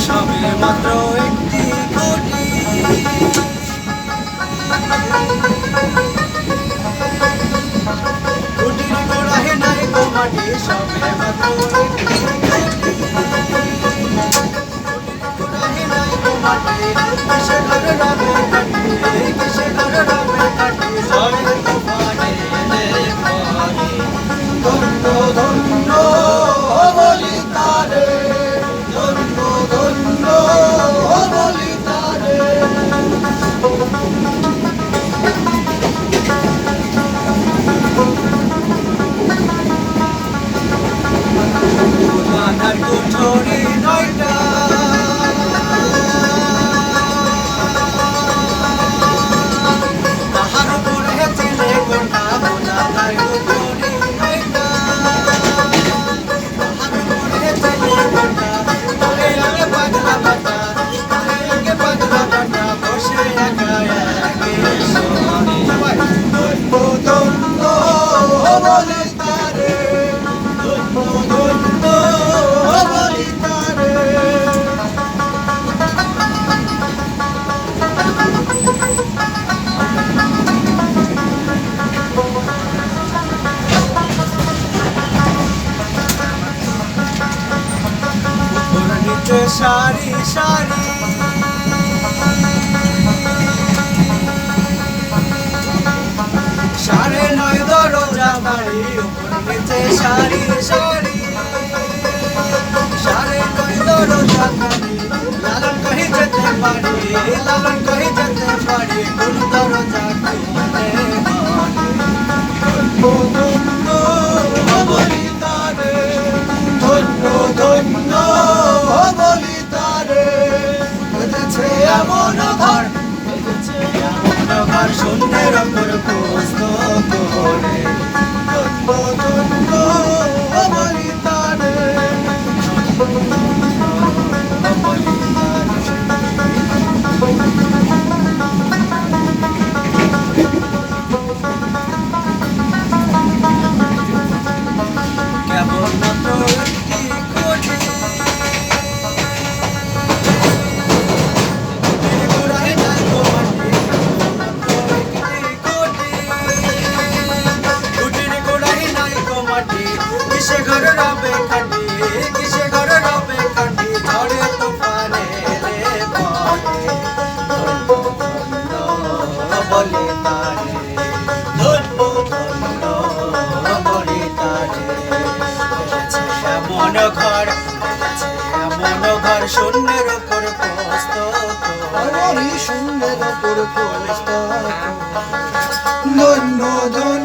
সবে মাত্র একটি কোটি। কোটির গোড়ায় নাই গো মাটি, সবে মাত্র একটি কোটি। কোটির গোড়ায় নাই গো মাটি, কিসে ঘরে রবে কাটি, কিসে ঘরে রবে কাটি, ঝড়ে তুফানে এলে পরে। ধন্য ধন্য বলি তারে, ধন্য ধন্য বলি তারে। বাঁধার কুঠরি নয়টা, তাহার উপরে ছিলে কোনটা, বাঁধার কুঠরি নয়টা, তাহার উপরে ছিলে কোনটা। তাহে আগে পাগলা বাটা, তাহে আগে পাগলা বাটা, বসে একা একে শোনে। ধন্য ধন্য বলি তারে, ধন্য ধন্য বলি তারে। উপর নিচে সারি সারি, সাড়ে নয় দরজা বাড়ি। উপর নিচে সারি সারি, সাড়ে নয় দরজা বাড়ি। লালন কহি যেতে পারি, লালন কহি যেতে পারি, কোন দরজা খুলে ধন্য ধন্য বলি তারে, ধন্য ধন্য বলি তারে। বেঁধেছে এমন ঘর, বেঁধেছে এমন ঘর, শূন্যের ওপর প্রস্ত করে। ধন্য ধন্য বলি তারে, ধন্য বলি তারে। কেবলমাত্র একটি কোটি, কোটির গোড়ায় নাই গো মাটি, কেবলমাত্র একটি কোটি। কোটির গোড়ায় নাই গো মাটি, কিসে ঘরে রবে কাটি, কিসে ঘরে রবে কাটি, ঝড়ে তুফানে এলে পরে। ধন্য ধন্য বলি তারে, ধন্য ধন্য বলি তারে। বেঁধেছে এমন ঘর, বেঁধেছে এমন ঘর, শূন্যের ওপর প্রস্ত করে। শূন্যের ওপর প্রস্ত। ধন্য ধন্য